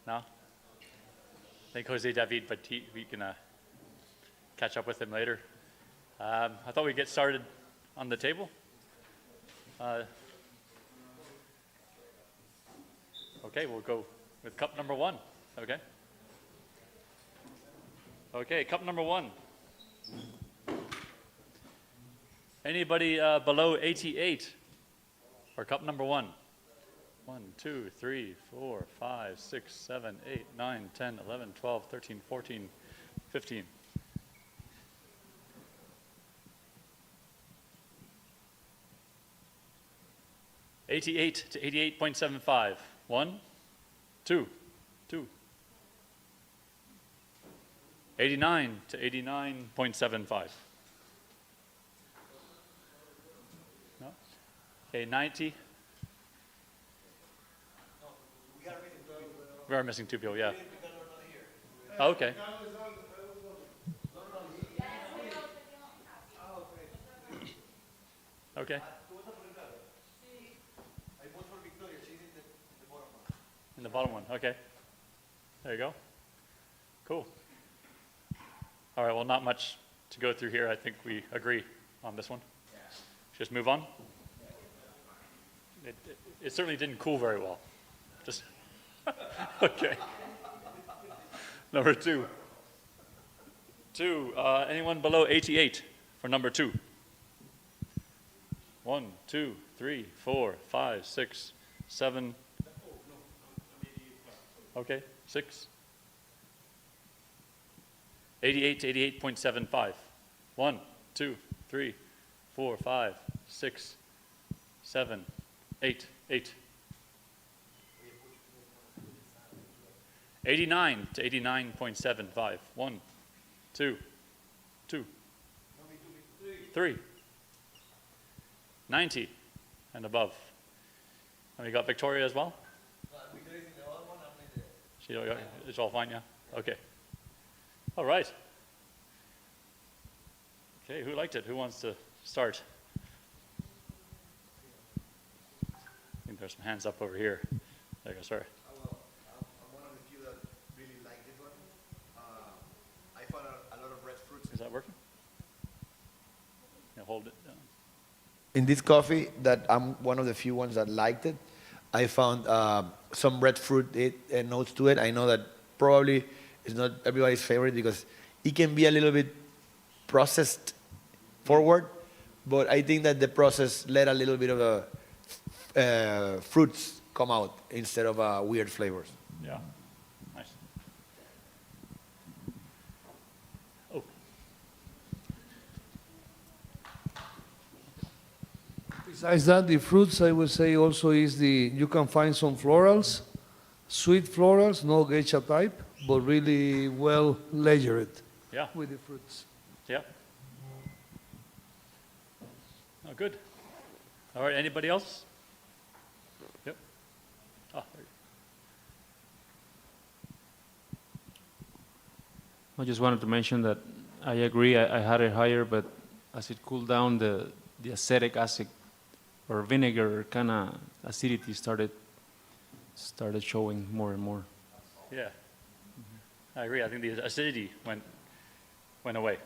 No? I think Jose David, but we can catch up with him later. I thought we'd get started on the table. Okay, we'll go with cup number 1. Okay. Okay, cup number 1. Anybody below 88 for cup number 1? 1, 2, 3, 4, 5, 6, 7, 8, 9, 10, 11, 12, 13, 14, 15. $88 to $88.75. 1, 2, 2. $89 to $89.75. No? Okay, 90. We are missing 2 people, yeah. Oh, okay. Okay. In the bottom one, okay. There you go. Cool. All right, well, not much to go through here. I think we agree on this one. Just move on. It certainly didn't cool very well. Just, okay. Number 2. Anyone below 88 for number 2? 1, 2, 3, 4, 5, 6, 7. Okay, 6. 88 to 88.75. 1, 2, 3, 4, 5, 6, 7, 8, 8. 89 to 89.75. 1, 2, 2, 3. 90 and above. And we got Victoria as well? It's all fine, yeah? Okay. All right. Okay, who liked it? Who wants to start? I think there's some hands up over here. There you go, sorry. Well, I'm one of the few that really like this one. I found a lot of red fruits. Is that working? Yeah, hold it down. In this coffee, that I'm one of the few ones that liked it. I found some red fruit notes to it. I know that probably it's not everybody's favorite because it can be a little bit processed forward, but I think that the process let a little bit of fruits come out instead of weird flavors. Yeah, nice. Oh. Besides that, the fruits, I would say also is you can find some florals, sweet florals, no geisha type, but really well layered with the fruits. Yeah. Oh, good. All right, anybody else? Yep. Oh, there you I just wanted to mention that I agree, I had it higher, but as it cooled down, the acetic acid or vinegar kind of acidity started showing more and more. Yeah, I agree. I think the acidity went away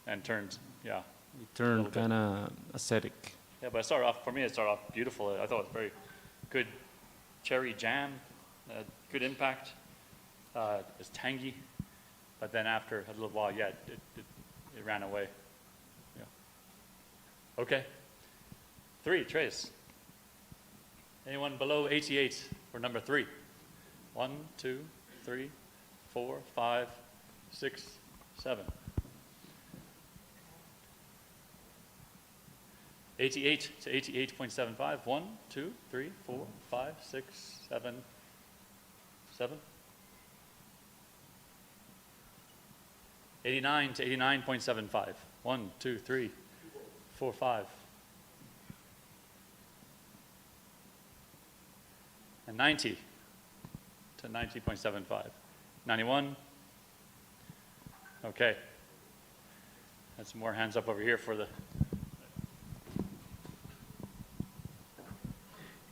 and turned, yeah. It turned kind of acidic. Yeah, but for me, it started off beautiful. I thought it was very good cherry jam, good impact. It's tangy, but then after a little while, yeah, it ran away. Yeah. Okay. 3, Trace. Anyone below 88 for number 3? 1, 2, 3, 4, 5, 6, 7. 88 to 88.75. 1, 2, 3, 4, 5, 6, 7. 7. 89 to 89.75. 1, 2, 3, 4, 5. And 90 to 90.75. 91. Okay. Had some more hands up over here for the...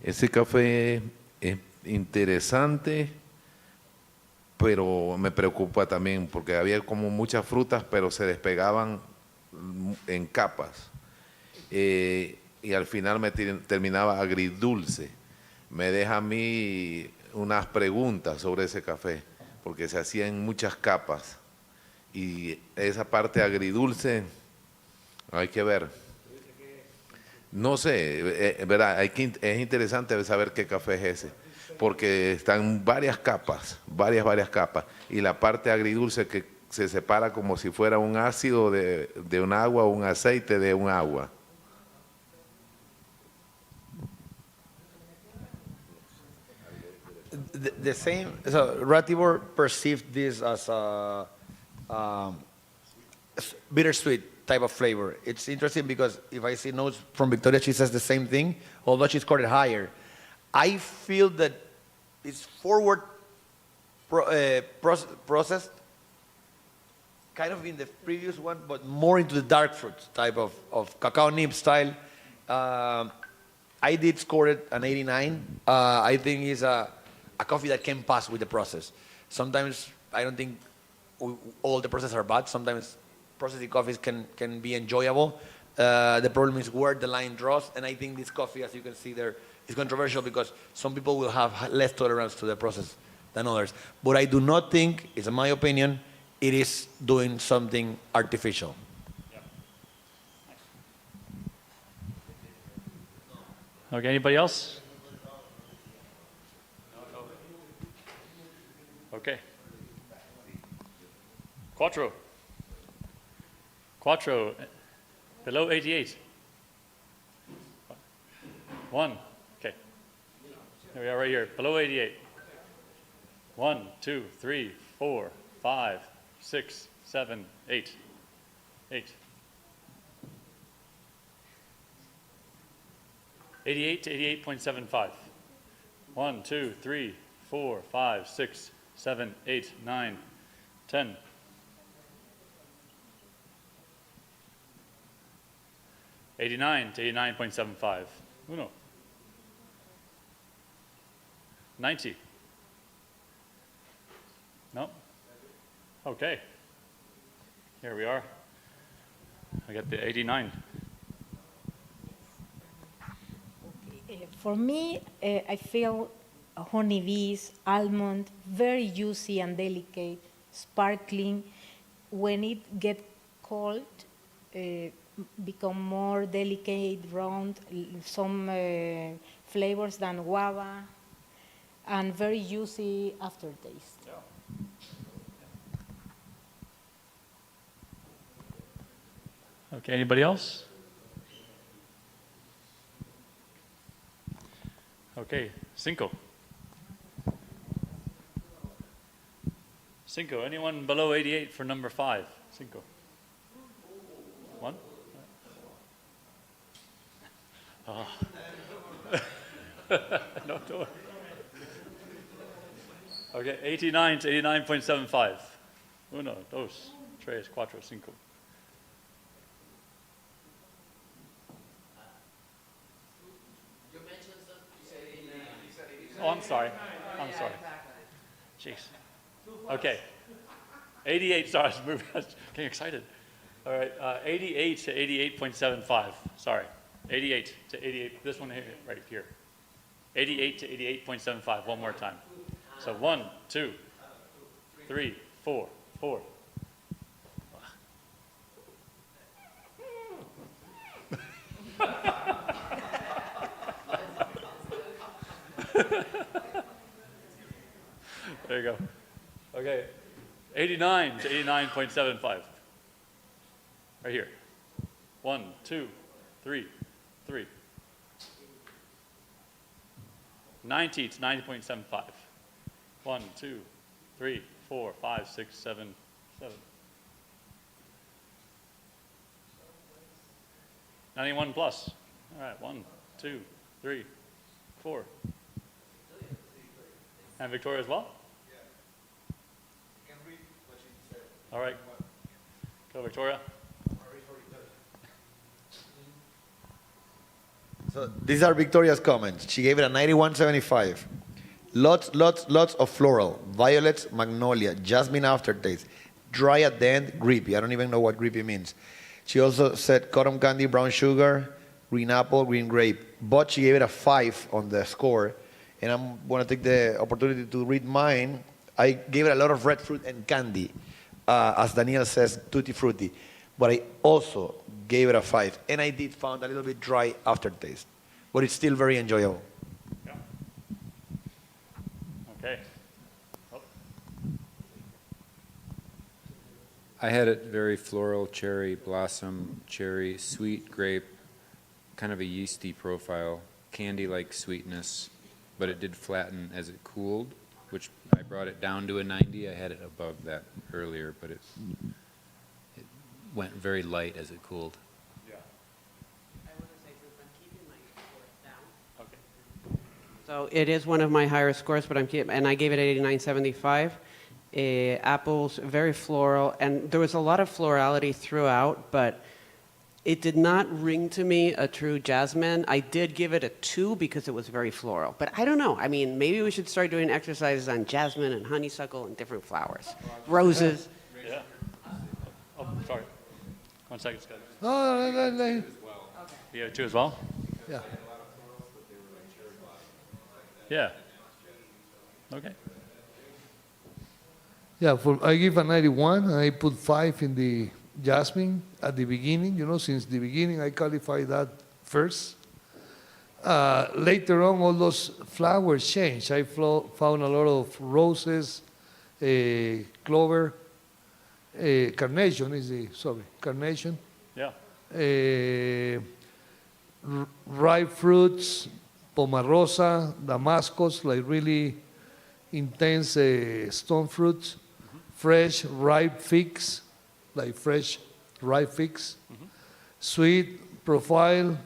Ese café es interesante pero me preocupa también porque había como muchas frutas, pero se despegaban en capas. Y al final me terminaba agridulce. Me deja a mí unas preguntas sobre ese café, porque se hacía en muchas capas. Y esa parte agridulce, hay que ver. No sé, ¿verdad? Es interesante saber qué café es ese, porque están varias capas, varias capas, y la parte agridulce que se separa como si fuera un ácido de un agua o un aceite de un agua. The same, so Ratibor perceived this as a bittersweet type of flavor. It's interesting because if I see notes from Victoria, she says the same thing, although she scored it higher. I feel that it's forward processed, kind of in the previous one, but more into the dark fruit type of cacao nib style. I did score it an 89. I think it's a coffee that can pass with the process. Sometimes I don't think all the processes are bad. Sometimes processing coffees can be enjoyable. The problem is where the line draws, and I think this coffee, as you can see there, is controversial because some people will have less tolerance to the process than others. But I do not think, it's in my opinion, it is doing something artificial. Okay, anybody else? Okay. Quattro, below 88. One, okay. Here we are right here, below 88. 1, 2, 3, 4, 5, 6, 7, 8. 8. 88 to 88.75. 1, 2, 3, 4, 5, 6, 7, 8, 9, 10. 89 to 89.75. Uno. 90. No? Okay. Here we are. I got the 89. For me, I feel honeybees, almond, very juicy and delicate, sparkling. When it gets cold, become more delicate, round, some flavors than guava, and very juicy aftertaste. Yeah. Okay, anybody else? Okay, cinco. Cinco, anyone below 88 for number 5? Cinco. One? Oh. No, don't. Okay, 89 to 89.75. Uno, dos, tres, cuatro, cinco. Oh, I'm sorry. I'm sorry. Jeez. Okay. 88, sorry, I was moving. I was getting excited. All right, 88 to 88.75. Sorry. 88 to 88. This one here, right here. 88 to 88.75. One more time. So 1, 2, 3, 4, 4. There you go. Okay. 89 to 89.75. Right here. 1, 2, 3, 3. 90 to 90.75. 1, 2, 3, 4, 5, 6, 7, 7. 91 plus. All right, 1, 2, 3, 4. And Victoria as well? All right. Go, Victoria. So these are Victoria's comments. She gave it a 91.75. Lots of floral. Violets, magnolia, jasmine aftertaste. Dry at the end, creepy. I don't even know what creepy means. She also said cotton candy, brown sugar, green apple, green grape. But she gave it a 5 on the score. And I'm going to take the opportunity to read mine. I gave it a lot of red fruit and candy. As Daniel says, tutti frutti. But I also gave it a 5. And I did found a little bit dry aftertaste. But it's still very enjoyable. Yeah. Okay. Oh, I had it very floral, cherry, blossom, cherry, sweet grape, kind of a yeasty profile, candy-like sweetness, but it did flatten as it cooled, which I brought it down to a 90. I had it above that earlier, but it went very light as it cooled. yeah. I want to say, since I'm keeping my scores down. Okay. So it is one of my higher scores, but and I gave it 89.75. Apples, very floral, and there was a lot of florality throughout, but it did not ring to me a true jasmine. I did give it a 2 because it was very floral, but I don't know. I mean, maybe we should start doing exercises on jasmine and honeysuckle and different flowers, roses. Yeah. Oh, sorry. 1 second, Scott. No. You have 2 as well? Yeah. Yeah. Okay. Yeah, I give a 91, and I put 5 in the jasmine at the beginning. You know, since the beginning, I qualified that first. Later on, all those flowers changed. I found a lot of roses, clover, carnation carnation. Yeah. Ripe fruits, pomarosa, damascus, like really intense stone fruits, fresh ripe figs, like fresh ripe figs, sweet profile,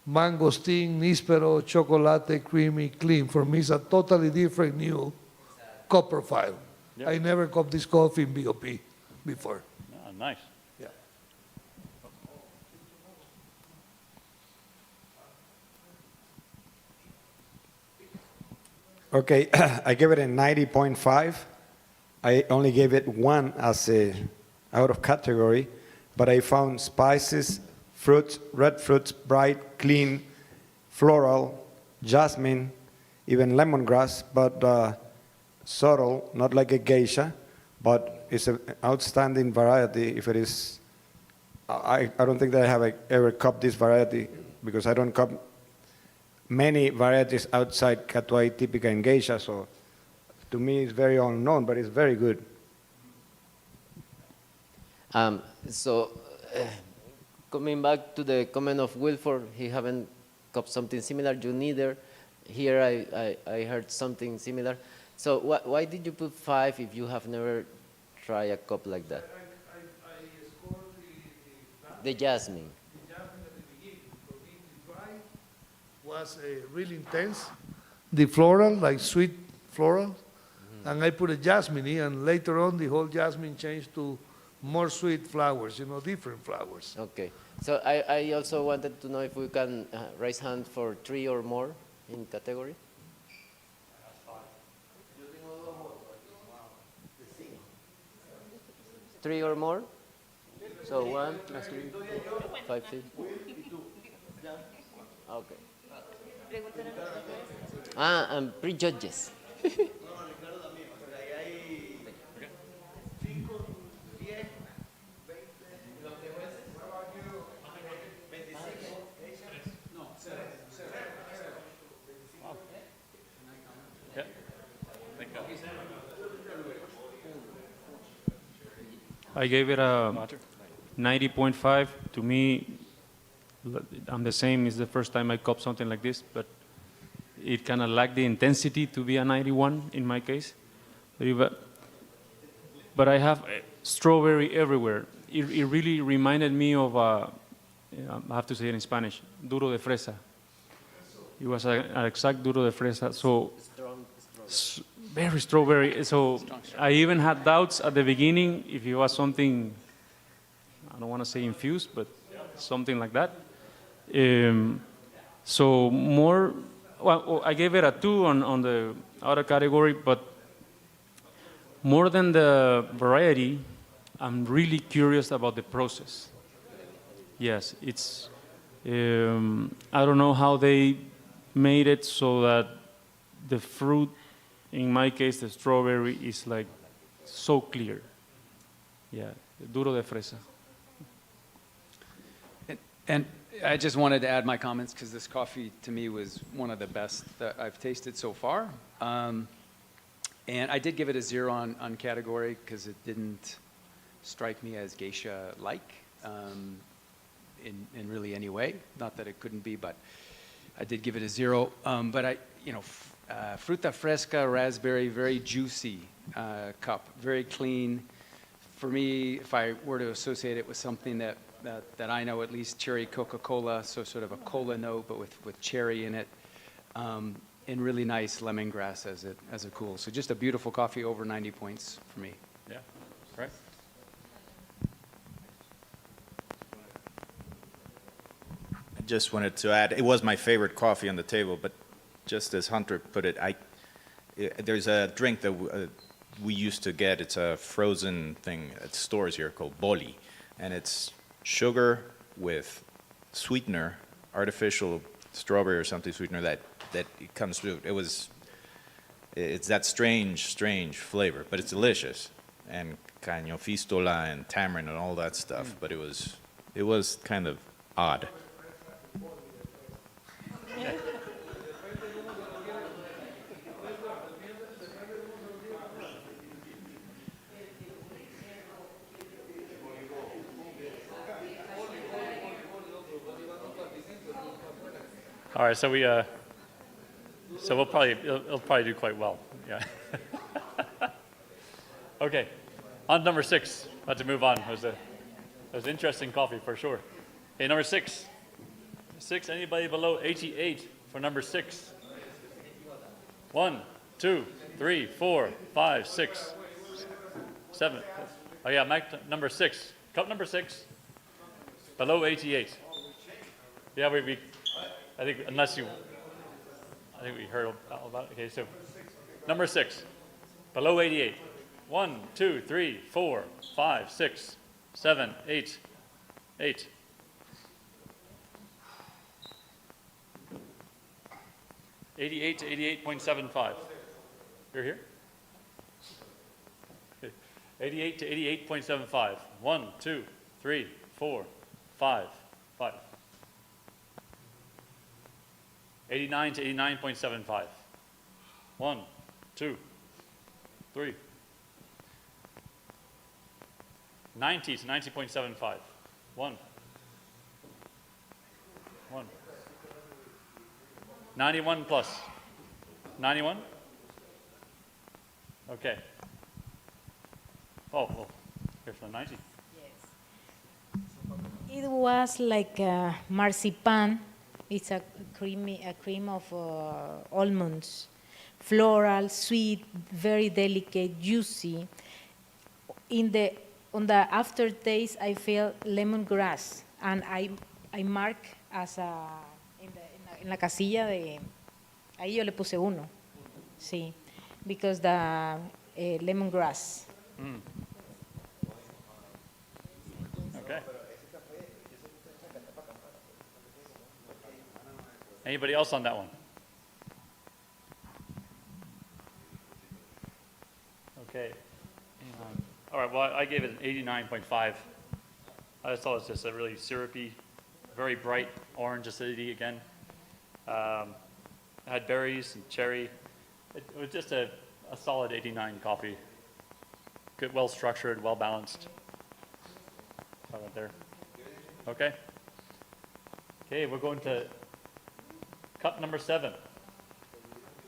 mangosteen, níspero, chocolate, creamy, clean. For me, it's a totally different new cup profile. Yep. I never cupped this coffee in BOP before. Oh, nice. Yeah. Okay, I gave it a 90.5. I only gave it 1 as a out of category, but I found spices, fruits, red fruits, bright, clean, floral, jasmine, even lemongrass, but subtle, not like a geisha, but it's an outstanding variety. If it is, I don't think that I have ever cupped this variety because I don't cup many varieties outside Catuai, Típica, and Geisha, so to me it's very unknown, but it's very good. Coming back to the comment of Wilford, he haven't got something similar, you neither. Here I heard something similar. So why did you put 5 if you have never tried a cup like that? I scored The jasmine. the jasmine at the beginning. For me, the dry was really intense. The floral, like sweet floral, and I put a jasmine in, and later on the whole jasmine changed to more sweet flowers, you know, different flowers. Okay. So I also wanted to know if we can raise hand for 3 or more in category. 3 or more? So 1, 2, 3, 4, 5, 6. Okay. And prejudges. I gave it a 90.5. To me, I'm the same. It's the first time I cop something like this, but it kind of lacked the intensity to be a 91 in my case. But I have strawberry everywhere. It really reminded me of, I have to say it in Spanish, duro de fresa. It was an exact duro de fresa. So very strawberry. So I even had doubts at the beginning if it was something, I don't want to say infused, but something like that. So more, well, I gave it a 2 on the out of category, but more than the variety, I'm really curious about the process. Yes, it's, I don't know how they made it so that the fruit, in my case, the strawberry, is like so clear. Yeah, duro de fresa. And I just wanted to add my comments because this coffee to me was one of the best that I've tasted so far. And I did give it a 0 on category because it didn't strike me as geisha-like in really any way. Not that it couldn't be, but I did give it a 0. But fruta fresca, raspberry, very juicy cup, very clean. For me, if I were to associate it with something that I know, at least cherry Coca-Cola, so sort of a cola note, but with cherry in it, and really nice lemongrass as a cool. So just a beautiful coffee, over 90 points for me. Yeah, right. I just wanted to add, it was my favorite coffee on the table, but just as Hunter put it, there's a drink that we used to get. It's a frozen thing at stores here called boli, and it's sugar with sweetener, artificial strawberry or something sweetener that it comes through. It's that strange flavor, but it's delicious, and caño fistola and tamarind and all that stuff. But it was kind of odd. All right, so it'll probably do quite well. Yeah. Okay, on number 6. About to move on. It was interesting coffee for sure. Okay, number 6. Anybody below 88 for number 6? 1, 2, 3, 4, 5, 6, 7. Oh yeah, number 6. Cup number 6. Below 88. Yeah, I think we heard all about it. Okay, so number 6, below 88. 1, 2, 3, 4, 5, 6, 7, 8, 8. 88 to 88.75. You're here? Okay. 88 to 88.75. 1, 2, 3, 4, 5, 5. 89 to 89.75. 1, 2, 3. 90 to 90.75. 1. 91 plus. 91? Okay. Oh, here for the 90. It was like a marzipan. It's a cream of almonds, floral, sweet, very delicate, juicy. On the aftertaste, I feel lemongrass, and I mark as en la casilla de ahí yo le puse 1, sí, because the lemongrass. Okay. Anybody else on that one? Okay. All right, well, I gave it an 89.5. I just thought it was just a really syrupy, very bright orange acidity again. It had berries and cherry. It was just a solid 89 coffee. Good, well structured, well balanced. Right there. Okay. Okay, we're going to cup number 7.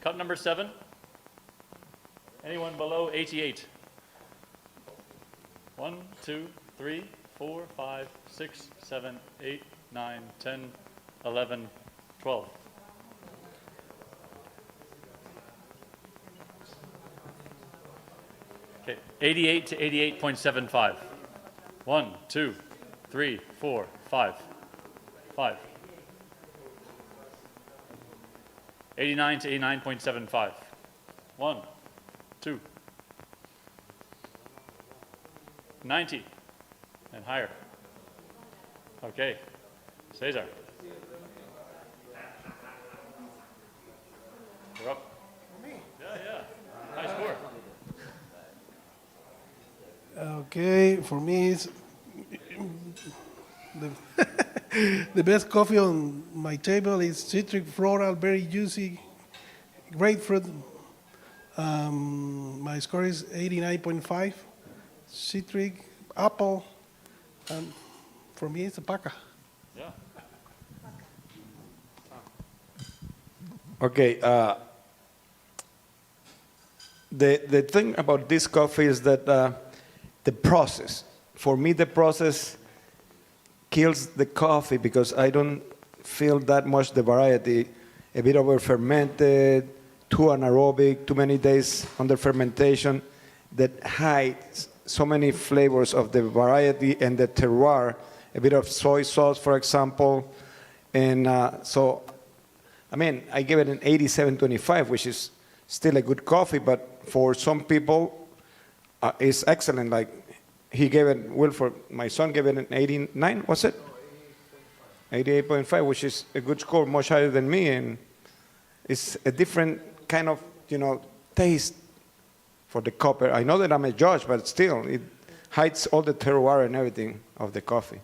Cup number 7. Anyone below 88? 1, 2, 3, 4, 5, 6, 7, 8, 9, 10, 11, 12. Okay, 88 to 88.75. 1, 2, 3, 4, 5. 5. 89 to 89.75. 1, 2, 90, and higher. Okay, Cesar. You're up. Yeah. High score. Okay, for me, it's the, the best coffee on my table is citric, floral, very juicy, grapefruit. My score is 89.5. Citric, apple, and for me, it's a paca. Yeah. Okay. The thing about this coffee is that the process. For me, the process kills the coffee because I don't feel that much the variety. A bit over fermented, too anaerobic, too many days under fermentation that hides so many flavors of the variety and the terroir. A bit of soy sauce, for example. And so, I mean, I give it an 87.25, which is still a good coffee, but for some people, it's excellent. Like he gave it, Wilford, my son gave it an 89, was it? 88.5, which is a good score, much higher than me, and it's a different kind of, taste for the copper. I know that I'm a judge, but still, it hides all the terroir and everything of the coffee,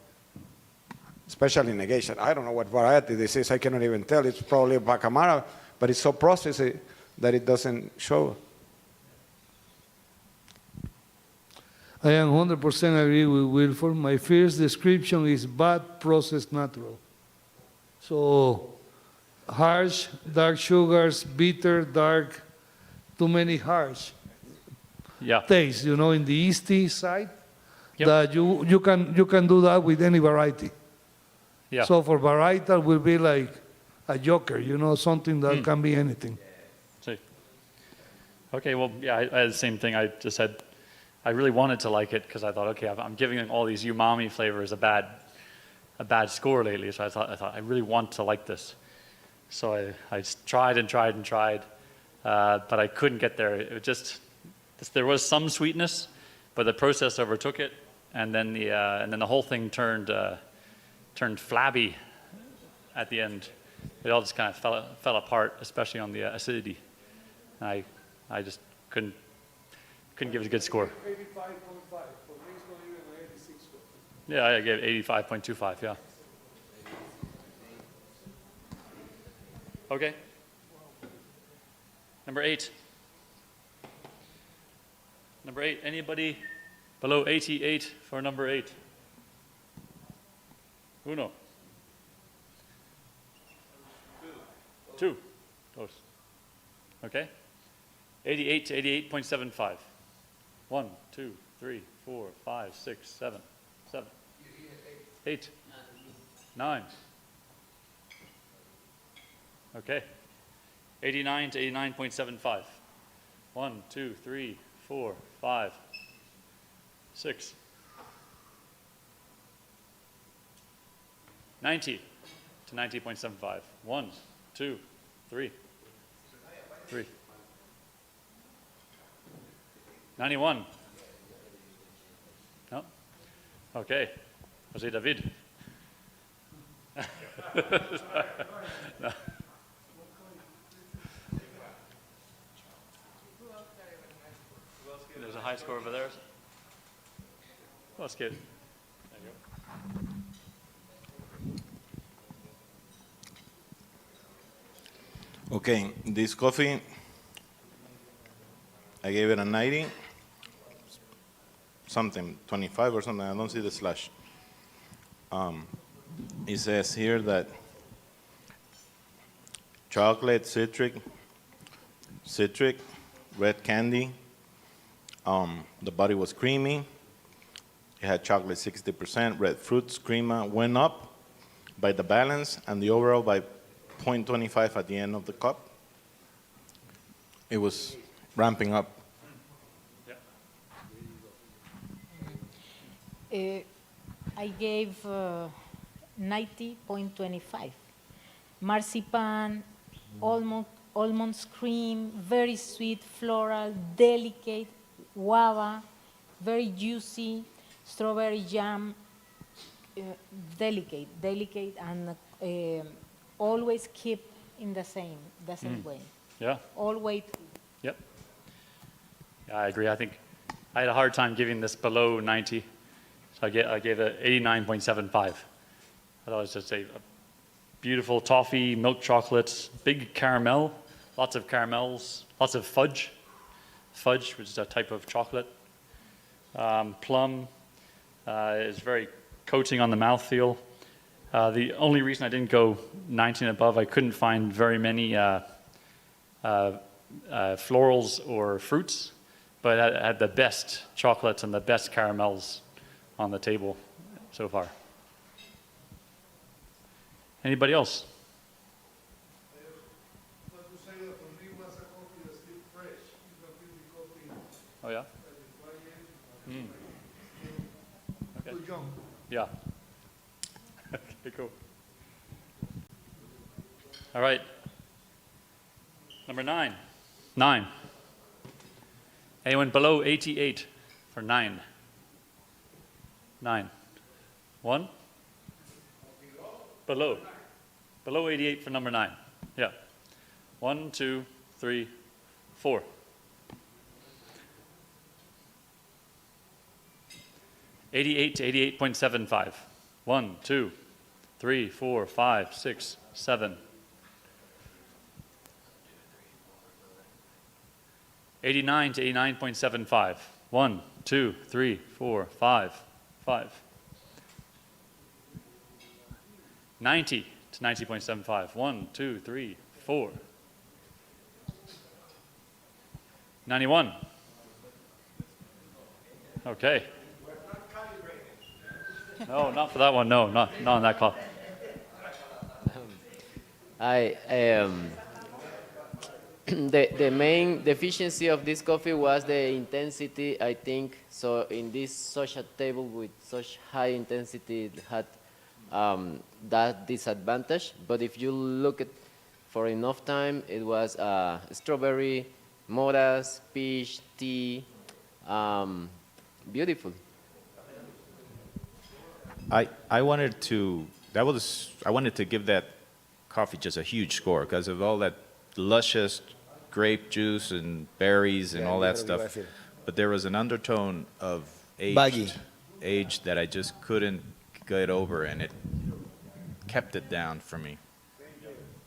especially negation. I don't know what variety this is. I cannot even tell. It's probably a Bacamara, but it's so processed that it doesn't show. I am 100% agree with Wilford. My first description is bad processed natural. So harsh, dark sugars, bitter, dark, too many harsh taste, in the yeasty side. Yep. That you can do that with any variety. Yeah. So for varietal will be like a joker, something that can be anything. See. Okay, well, yeah, I had the same thing. I just said I really wanted to like it because I thought, okay, I'm giving all these umami flavors a bad score lately. So I thought I really want to like this. So I tried and tried and tried, but I couldn't get there. It just there was some sweetness, but the process overtook it, and then the whole thing turned flabby at the end. It all just kind of fell apart, especially on the acidity. And I just couldn't give it a good score. 85.5. For me, it's not even an 86 score. Yeah, I gave it 85.25, yeah. Okay. Number 8. Number 8, anybody below 88 for number 8? Uno. 2. Dos. Okay. 88 to 88.75. 1, 2, 3, 4, 5, 6, 7, 7, 8, 9. Okay. 89 to 89.75. 1, 2, 3, 4, 5, 6. 90 to 90.75. 1, 2, 3, 3. 91. No? Okay. Jose David. No. There's a high score over there. Oh, that's good. There you go. Okay, this coffee, I gave it a 90, something, 25 or something, I don't see the slash. It says here that chocolate, citric, red candy, the body was creamy, it had chocolate 60%, red fruits, crema, went up by the balance, and the overall by 0.25 at the end of the cup. It was ramping up. I gave 90.25. Marzipan, almond cream, very sweet, floral, delicate, guava, very juicy, strawberry jam, delicate, and always keep in the same way. Yeah. All weight. Yep. Yeah, I agree. I think I had a hard time giving this below 90, so I gave it 89.75. I thought it was just a beautiful toffee, milk chocolates, big caramel, lots of caramels, lots of fudge, which is a type of chocolate. Plum is very coating on the mouthfeel. The only reason I didn't go 90 and above, I couldn't find very many florals or fruits, but it had the best chocolates and the best caramels on the table so far. Anybody else? Oh yeah? Okay. Yeah. Okay, cool. All right. Number 9. 9. Anyone below 88 for 9? 9. 1? Below. Below 88 for number 9. Yeah. 1, 2, 3, 4. 88 to 88.75. 1, 2, 3, 4, 5, 6, 7. 89 to 89.75. 1, 2, 3, 4, 5, 5. 90 to 90.75. 1, 2, 3, 4. 91. Okay. No, not for that one. No, not on that call. The main deficiency of this coffee was the intensity, I think. So in this such a table with such high intensity, it had that disadvantage. But if you look at for enough time, it was strawberry, moras, peach, tea, beautiful. I wanted to give that coffee just a huge score because of all that luscious grape juice and berries and all that stuff. But there was an undertone of age that I just couldn't get over, and it kept it down for me.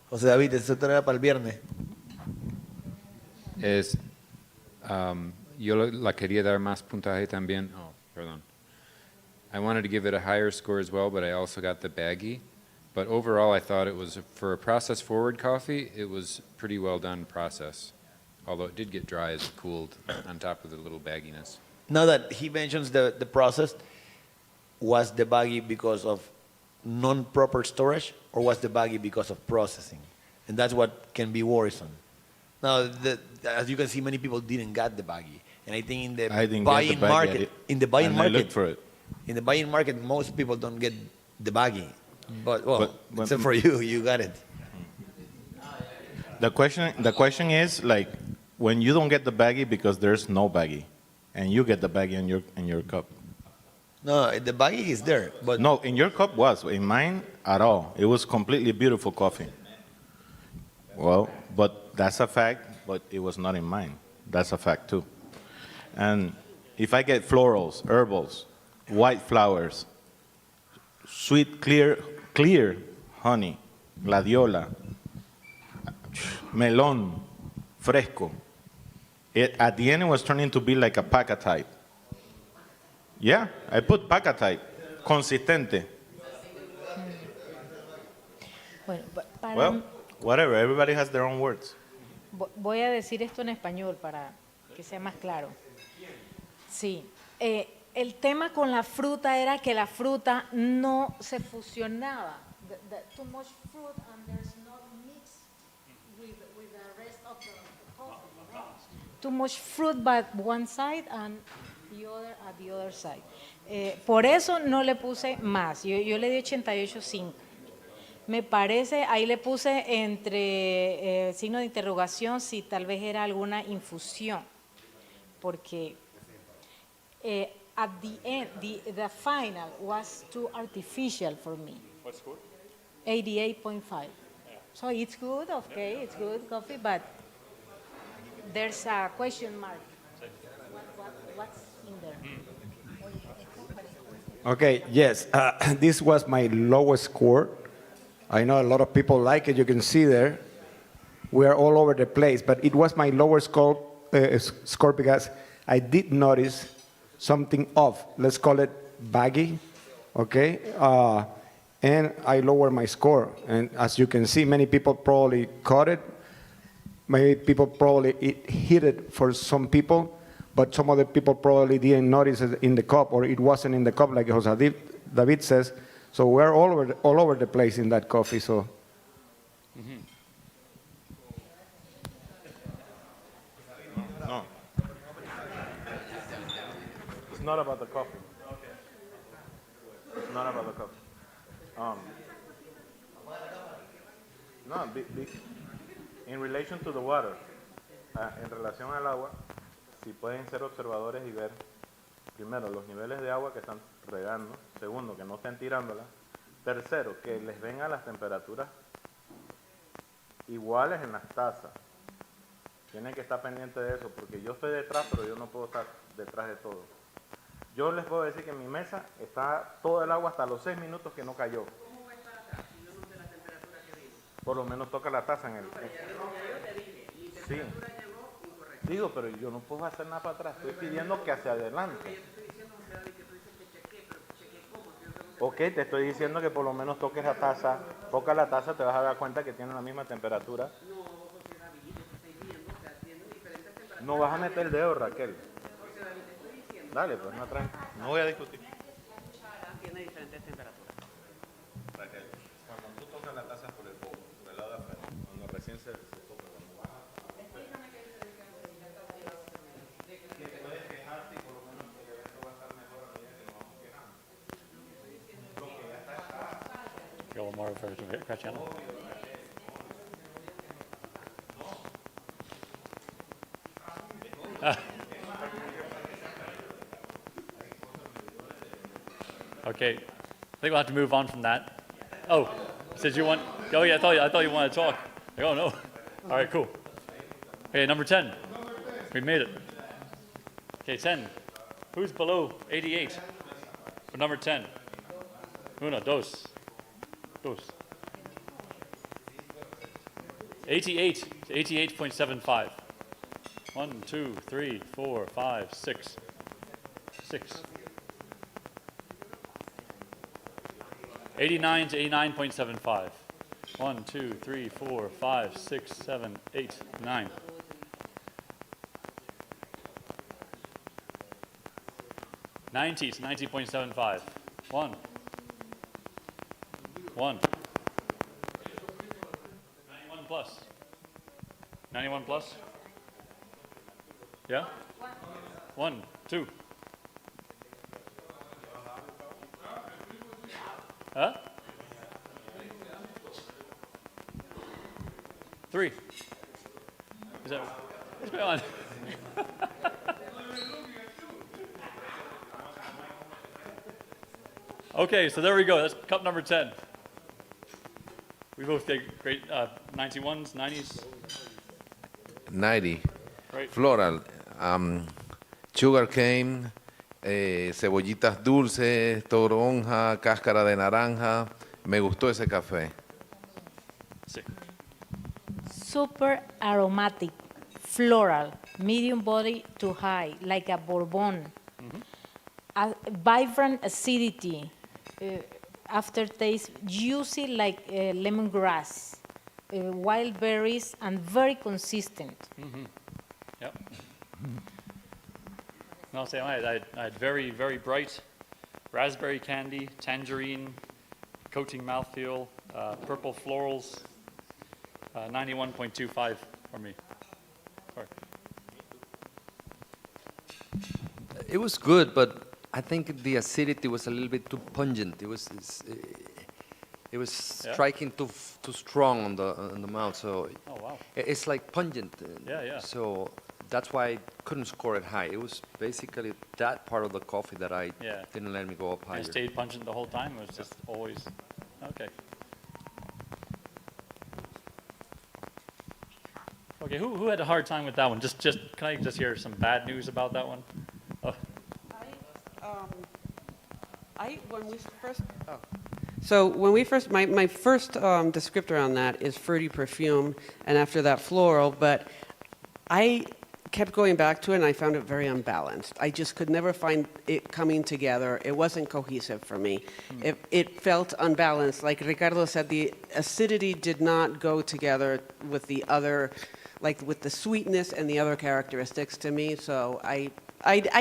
José David, eso era para el viernes. Yo la quería dar más puntaje también. Oh, perdón. I wanted to give it a higher score as well, but I also got the baggy. But overall, I thought it was, for a process-forward coffee, it was pretty well done process. Although it did get dry as it cooled on top of the little bagginess. Now that he mentions the process, was the baggy because of non-proper storage, or was the baggy because of processing? And that's what can be worrisome. Now, as you can see, many people didn't get the baggy, and I think in the buying market, I looked for it. In the buying market, most people don't get the baggy, but except for you, you got it. The question is like when you don't get the baggy because there's no baggy, and you get the baggy in your cup. No, the baggy is there, but no, in your cup was. In mine, at all. It was completely beautiful coffee. Well, but that's a fact. But it was not in mine. That's a fact too. And if I get florals, herbals, white flowers, sweet, clear honey, gladiola, melon, fresco. At the end, it was turning to be like a paca type. Yeah, I put paca type, consistente. Well, whatever, everybody has their own words. Voy a decir esto en español para que sea más claro. Sí, el tema con la fruta era que la fruta no se fusionaba. Too much fruit and there's no mix with the rest of the coffee. Right? Too much fruit by one side and the other at the other side. Por eso no le puse más. Yo le di 88.5. Me parece, ahí le puse entre signo de interrogación si tal vez era alguna infusión, porque at the end, the final was too artificial for me. What score? 88.5. So it's good, okay, it's good coffee, but there's a question mark. What's in there? Okay, yes, this was my lowest score. I know a lot of people like it, you can see there. We are all over the place, but it was my lowest score because I did notice something off. Let's call it baggy, okay? And I lowered my score. And as you can see, many people probably caught it. Many people probably it hit it for some people, but some other people probably didn't notice it in the cup, or it wasn't in the cup, like Jose David says. So we're all over the place in that coffee. So. No. It's not about the coffee. It's not about the coffee. No, in relation to the water, en relación al agua, si pueden ser observadores y ver, primero, los niveles de agua que están regando, segundo, que no estén tirándola, tercero, que les vengan las temperaturas iguales en las tazas. Tienen que estar pendientes de eso, porque yo estoy detrás, pero yo no puedo estar detrás de todo. Yo les puedo decir que en mi mesa está todo el agua hasta los 6 minutos que no cayó. ¿Cómo ves la taza? Si yo no sé la temperatura que digo. Por lo menos toca la taza en el... Yo te dije, mi Sí. temperatura llegó incorrecta. Digo, pero yo no puedo hacer nada para atrás. Estoy pidiendo que hacia adelante. Yo te estoy diciendo, José David, que tú dices que chequeé, pero chequeé cómo. Si yo tengo Ok, te estoy diciendo que por lo menos toques la taza. Toca la taza, te vas a dar cuenta que tiene la misma temperatura. No, José David, yo te estoy viendo que tienen diferentes temperaturas. No vas a meter el dedo, Raquel. José David, te estoy diciendo. Dale, pues no traen. No voy a discutir. Tiene diferentes temperaturas. Raquel, cuando tú tocas la taza por el bowl, por el lado de afuera, cuando recién se toca, cuando va. Que puedes quejarte y por lo menos el evento va a estar mejor a medida que nos vamos quejando. Lo que ya está. Go more for Graciano. Okay, I think we'll have to move on from that. Oh, said you want? Oh yeah, I thought you wanted to talk. Like, oh no. All right, cool. Okay, number 10. We made it. Okay, 10. Who's below 88? For number 10. Uno, dos. 88 to 88.75. 1, 2, 3, 4, 5, 6. 6. 89 to 89.75. 1, 2, 3, 4, 5, 6, 7, 8, 9. 90 to 90.75. 1. 91 plus. 91 plus? Yeah? 1, 2. Huh? 3. Is that what's going on? Okay, so there we go. That's cup number 10. We both did great 91s, 90s. 90. Right. Floral. Sugar cane, cebollitas dulces, toronja, cáscara de naranja. Me gustó ese café. Sí. Super aromatic, floral, medium body to high, like a bourbon. A vibrant acidity, aftertaste juicy like lemongrass, wild berries, and very consistent. Yep. No, same. I had very, very bright raspberry candy, tangerine, coating mouthfeel, purple florals, 91.25 for me. Sorry. It was good, but I think the acidity was a little bit too pungent. It was Yeah? striking too strong on the mouth. So Oh, wow. it's like pungent. Yeah. So that's why I couldn't score it high. It was basically that part of the coffee that I Yeah. didn't let me go up And higher. it stayed pungent the whole time? It was just always, okay. Okay, who had a hard time with that one? Can I just hear some bad news about that one? Oh, When we first, so when we first, my first descriptor on that is fruity perfume, and after that floral, but I kept going back to it and I found it very unbalanced. I just could never find it coming together. It wasn't cohesive for me. It felt unbalanced. Like Ricardo said, the acidity did not go together with the other, like with the sweetness and the other characteristics to me. So I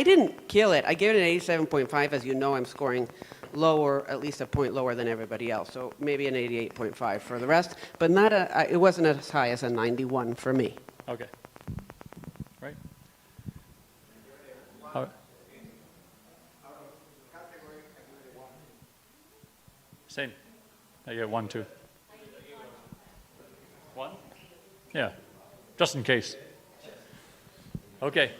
didn't kill it. I gave it an 87.5. As you know, I'm scoring lower, at least a point lower than everybody else. So maybe an 88.5 for the rest, but not it wasn't as high as a 91 for me. okay. Right. All right. Same. I get 1, 2. 1? Yeah, just in case. Okay,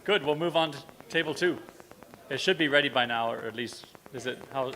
good. We'll move on to table 2. It should be ready by now, or at least, is it, how?